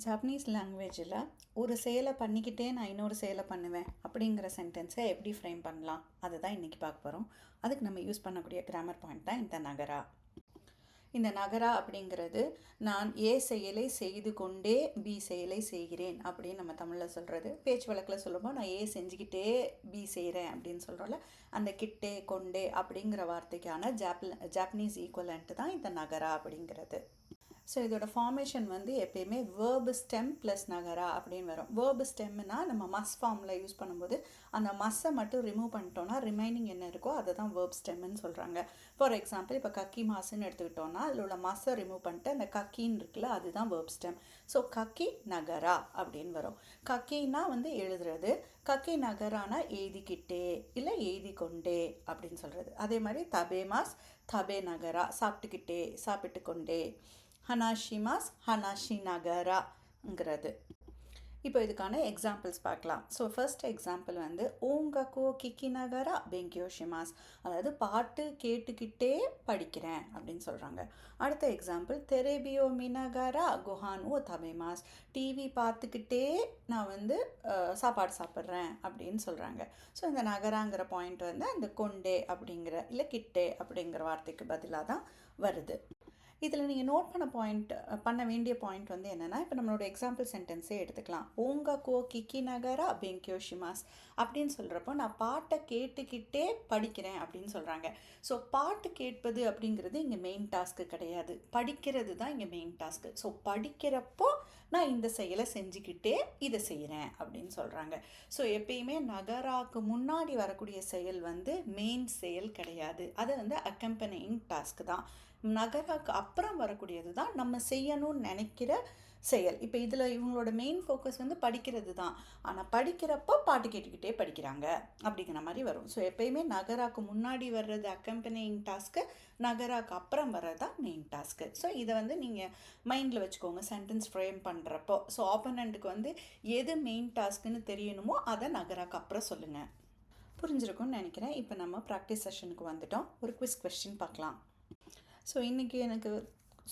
Japanese லாங்குவேஜில் ஒரு செயலை பண்ணிக்கிட்டே நான் இன்னொரு செயலை பண்ணுவேன் அப்படிங்கிற சென்டென்ஸை எப்படி ஃப்ரேம் பண்ணலாம் அதை தான் இன்றைக்கி பார்க்க போகிறோம். அதுக்கு நம்ம யூஸ் பண்ணக்கூடிய கிராமர் பாயிண்ட் தான் இந்த நகரா. இந்த நகரா அப்படிங்கிறது நான் ஏ செயலை செய்து கொண்டே பி செயலை செய்கிறேன் அப்படின்னு நம்ம தமிழில் சொல்கிறது. பேச்சு வழக்கில் சொல்லும்போது நான் ஏ செஞ்சுக்கிட்டே பி செய்கிறேன் அப்படின்னு சொல்கிறோம்ல, அந்த கிட்டே கொண்டே அப்படிங்கிற வார்த்தைக்கான ஜாப்பனீஸ் ஈக்குவலன்ட்டு தான் இந்த நகரா அப்படிங்கிறது. ஸோ இதோட ஃபார்மேஷன் வந்து எப்பயுமே வேர்பு ஸ்டெம் ப்ளஸ் நகரா அப்படின்னு வரும். வேர்பு ஸ்டெம்னா நம்ம மஸ் ஃபார்மில் யூஸ் பண்ணும்போது அந்த மஸ்ஸை மட்டும் ரிமூவ் பண்ணிட்டோன்னா ரிமைனிங் என்ன இருக்கோ அதை தான் வேர்ப் ஸ்டெம்னு சொல்கிறாங்க. ஃபார் எக்ஸாம்பிள் இப்போ கக்கி மாசுன்னு எடுத்துக்கிட்டோன்னா அதில் உள்ள மஸ்ஸை ரிமூவ் பண்ணிட்டு அந்த கக்கின்னு இருக்குல்ல அதுதான் வேர்ப் ஸ்டெம். ஸோ கக்கி நகரா அப்படின்னு வரும். கக்கின்னா வந்து எழுதுறது, கக்கி நகரானா எழுதிக்கிட்டே இல்லை எழுதி கொண்டே அப்படின்னு சொல்கிறது. அதே மாதிரி தபேமாஸ் தபே நகரா சாப்பிட்டுக்கிட்டே சாப்பிட்டு கொண்டே. ஹனாஷிமாஸ் ஹனாஷி நகராங்கிறது. இப்போ இதுக்கான எக்ஸாம்பிள்ஸ் பார்க்கலாம். ஸோ ஃபர்ஸ்ட் எக்ஸாம்பிள் வந்து ஓங்கக்கோ கிக்கி நகரா பெங்கியோஷிமாஸ், அதாவது பாட்டு கேட்டுக்கிட்டே படிக்கிறேன் அப்படின்னு சொல்கிறாங்க. அடுத்த எக்ஸாம்பிள் தெரேபியோ மினகரா குஹான் ஓ தபேமாஸ், டிவி பார்த்துக்கிட்டே நான் வந்து சாப்பாடு சாப்பிட்றேன் அப்படின்னு சொல்கிறாங்க. ஸோ இந்த நகராங்கிற பாயிண்ட் வந்து அந்த கொண்டே அப்படிங்கிற இல்லை கிட்டே அப்படிங்கிற வார்த்தைக்கு பதிலாக தான் வருது. இதில் நீங்கள் நோட் பண்ண வேண்டிய பாயிண்ட் வந்து என்னென்னா, இப்போ நம்மளோட எக்ஸாம்பிள் சென்டென்ஸே எடுத்துக்கலாம். ஓங்கக்கோ கிக்கி நகரா பெங்கியோஷிமாஸ் அப்படின்னு சொல்கிறப்போ நான் பாட்டை கேட்டுக்கிட்டே படிக்கிறேன் அப்படின்னு சொல்கிறாங்க. ஸோ பாட்டு கேட்பது அப்படிங்கிறது இங்கே மெயின் டாஸ்க்கு கிடையாது, படிக்கிறது தான் இங்கே மெயின் டாஸ்க்கு. ஸோ படிக்கிறப்போ நான் இந்த செயலை செஞ்சுக்கிட்டே இதை செய்கிறேன் அப்படின்னு சொல்கிறாங்க. ஸோ எப்பயுமே நகராக்கு முன்னாடி வரக்கூடிய செயல் வந்து மெயின் செயல் கிடையாது, அது வந்து அக்கம்பனியிங் டாஸ்க்கு தான். நகராக்கு அப்புறம் வரக்கூடியது தான் நம்ம செய்யணும்னு நினைக்கிற செயல். இப்போ இதில் இவங்களோட மெயின் ஃபோக்கஸ் வந்து படிக்கிறது தான், ஆனால் படிக்கிறப்போ பாட்டு கேட்டுக்கிட்டே படிக்கிறாங்க அப்படிங்கிற மாதிரி வரும். ஸோ எப்பயுமே நகராக்கு முன்னாடி வர்றது அக்கம்பனியிங் டாஸ்க்கு, நகராக்கு அப்புறம் வர்றது தான் மெயின் டாஸ்க்கு. ஸோ இதை வந்து நீங்கள் மைண்டில் வச்சுக்கோங்க சென்டென்ஸ் ஃப்ரேம் பண்ணுறப்போ. ஸோ ஆப்போனண்ட்டுக்கு வந்து எது மெயின் டாஸ்க்குன்னு தெரியணுமோ அதை நகராக்கு அப்புறம் சொல்லுங்கள். புரிஞ்சிருக்கும்னு நினைக்கிறேன். இப்போ நம்ம ப்ராக்டிஸ் செஷனுக்கு வந்துட்டோம். ஒரு குவிஸ் கொஸ்டின் பார்க்கலாம். ஸோ இன்றைக்கி எனக்கு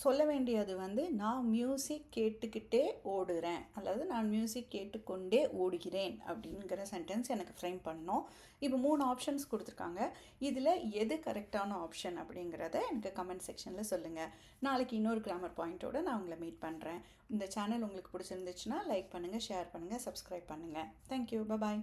சொல்ல வேண்டியது வந்து நான் மியூசிக் கேட்டுக்கிட்டே ஓடுறேன் அல்லது நான் மியூசிக் கேட்டுக்கொண்டே ஓடுகிறேன் அப்படிங்கிற சென்டென்ஸ் எனக்கு ஃப்ரேம் பண்ணோம். இப்போ 3 ஆப்ஷன்ஸ் கொடுத்துருக்காங்க. இதில் எது கரெக்டான ஆப்ஷன் அப்படிங்கிறத எனக்கு கமெண்ட் செக்ஷனில் சொல்லுங்கள். நாளைக்கு இன்னொரு கிராமர் பாயிண்ட்டோடு நான் உங்களை மீட் பண்ணுறேன். இந்த சேனல் உங்களுக்கு பிடிச்சிருந்துச்சுன்னா லைக் பண்ணுங்கள், ஷேர் பண்ணுங்கள், சப்ஸ்கிரைப் பண்ணுங்கள். தேங்க்யூ, பாய்.